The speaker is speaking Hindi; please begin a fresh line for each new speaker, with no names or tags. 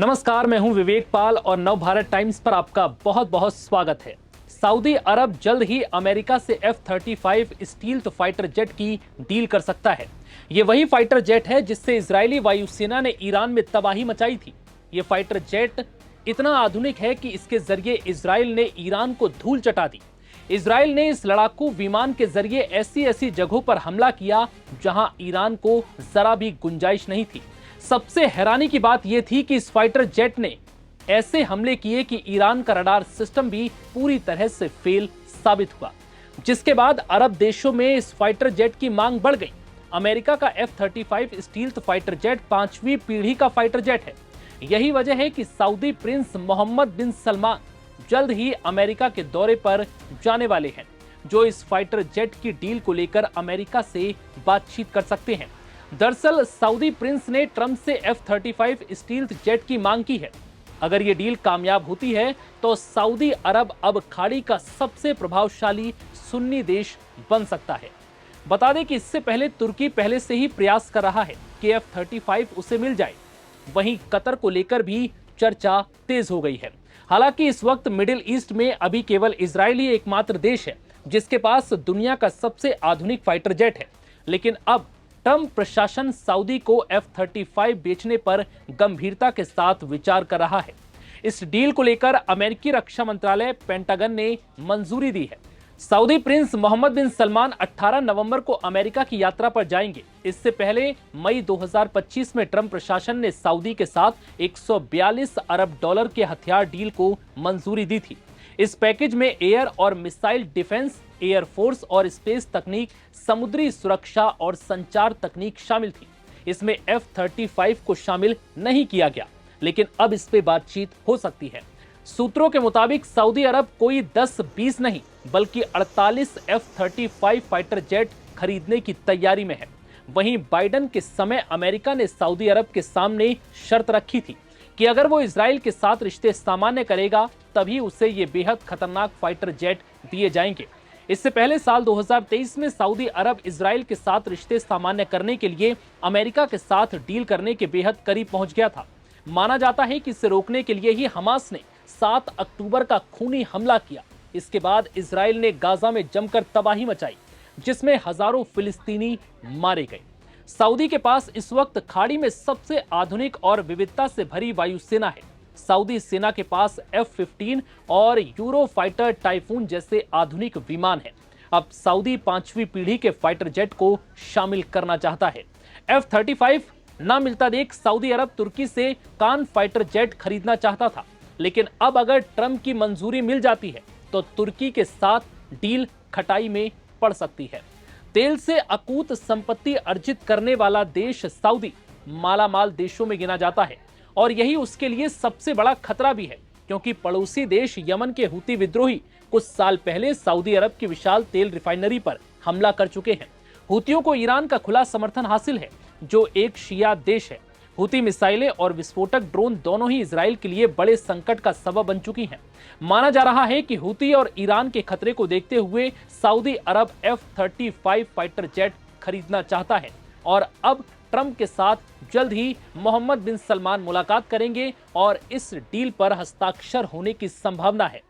नमस्कार, मैं हूं विवेक पाल और नवभारत टाइम्स पर आपका बहुत बहुत स्वागत है। सऊदी अरब जल्द ही अमेरिका से F-35 स्टील्थ फाइटर जेट की डील कर सकता है। ये वही फाइटर जेट है जिससे इजरायली वायुसेना ने ईरान में तबाही मचाई थी। ये फाइटर जेट इतना आधुनिक है कि इसके जरिए इजराइल ने ईरान को धूल चटा दी। इजराइल ने इस लड़ाकू विमान के जरिए ऐसी जगहों पर हमला किया जहां ईरान को जरा भी गुंजाइश नहीं थी। सबसे हैरानी की बात यह थी कि इस फाइटर जेट ने ऐसे हमले किए कि ईरान का रडार सिस्टम भी पूरी तरह से फेल साबित हुआ, जिसके बाद अरब देशों में इस फाइटर जेट की मांग बढ़ गई। अमेरिका का F-35 स्टील्थ फाइटर जेट 5वीं पीढ़ी का फाइटर जेट है। यही वजह है कि सऊदी प्रिंस मोहम्मद बिन सलमान जल्द ही अमेरिका के दौरे पर जाने वाले हैं, जो इस फाइटर जेट की डील को लेकर अमेरिका से बातचीत कर सकते हैं। दरअसल सऊदी प्रिंस ने ट्रंप से F-35 स्टील्थ जेट की मांग की है। अगर ये डील कामयाब होती है तो सऊदी अरब अब खाड़ी का सबसे प्रभावशाली सुन्नी देश बन सकता है। बता दें कि इससे पहले तुर्की पहले से ही प्रयास कर रहा है कि F-35 उसे मिल जाए। वहीं कतर को लेकर भी चर्चा तेज हो गई है। हालांकि इस वक्त मिडिल ईस्ट में अभी केवल इजराइल ही एकमात्र देश है जिसके पास दुनिया का सबसे आधुनिक फाइटर जेट है। लेकिन अब ट्रंप प्रशासन सऊदी को F-35 बेचने पर गंभीरता के साथ विचार कर रहा है। इस डील को लेकर अमेरिकी रक्षा मंत्रालय पेंटागन ने मंजूरी दी है। सऊदी प्रिंस मोहम्मद बिन सलमान 18 नवंबर को अमेरिका की यात्रा पर जाएंगे। इससे पहले मई 2025 में ट्रंप प्रशासन ने सऊदी के साथ 142 अरब डॉलर के हथियार डील को मंजूरी दी थी। इस पैकेज में एयर और मिसाइल डिफेंस, एयर फोर्स और स्पेस तकनीक, समुद्री सुरक्षा और संचार तकनीक शामिल थी। इसमें F-35 को शामिल नहीं किया गया, लेकिन अब इस पे बातचीत हो सकती है। सूत्रों के मुताबिक सऊदी अरब कोई 10-20 नहीं बल्कि 48 F-35 फाइटर जेट खरीदने की तैयारी में है। वहीं बाइडेन के समय अमेरिका ने सऊदी अरब के सामने शर्त रखी थी कि अगर वो इजराइल के साथ रिश्ते सामान्य करेगा तभी उसे ये बेहद खतरनाक फाइटर जेट दिए जाएंगे। इससे पहले साल 2023 में सऊदी अरब इजराइल के साथ रिश्ते सामान्य करने के लिए अमेरिका के साथ डील करने के बेहद करीब पहुंच गया था। माना जाता है कि इसे रोकने के लिए ही हमास ने 7 अक्टूबर का खूनी हमला किया। इसके बाद इजराइल ने गाजा में जमकर तबाही मचाई, जिसमें हजारों फिलिस्तीनी मारे गए। सऊदी के पास इस वक्त खाड़ी में सबसे आधुनिक और विविधता से भरी वायुसेना है। सऊदी सेना के पास F-15 और यूरो फाइटर टाइफून जैसे आधुनिक विमान हैं। अब सऊदी 5वीं पीढ़ी के फाइटर जेट को शामिल करना चाहता है। F-35 ना मिलता देख सऊदी अरब तुर्की से कान फाइटर जेट खरीदना चाहता था, लेकिन अब अगर ट्रंप की मंजूरी मिल जाती है तो तुर्की के साथ डील खटाई में पड़ सकती है। तेल से अकूत संपत्ति अर्जित करने वाला देश सऊदी मालामाल देशों में गिना जाता है और यही उसके लिए सबसे बड़ा खतरा भी है, क्योंकि पड़ोसी देश यमन के हूती विद्रोही कुछ साल पहले सऊदी अरब की विशाल तेल रिफाइनरी पर हमला कर चुके हैं। हूतियों को ईरान का खुला समर्थन हासिल है, जो एक शिया देश है। हूती मिसाइलें और विस्फोटक ड्रोन दोनों ही इजराइल के लिए बड़े संकट का सबब बन चुकी हैं। माना जा रहा है कि हूती और ईरान के खतरे को देखते हुए सऊदी अरब F-35 फाइटर जेट खरीदना चाहता है और अब ट्रंप के साथ जल्द ही मोहम्मद बिन सलमान मुलाकात करेंगे और इस डील पर हस्ताक्षर होने की संभावना है।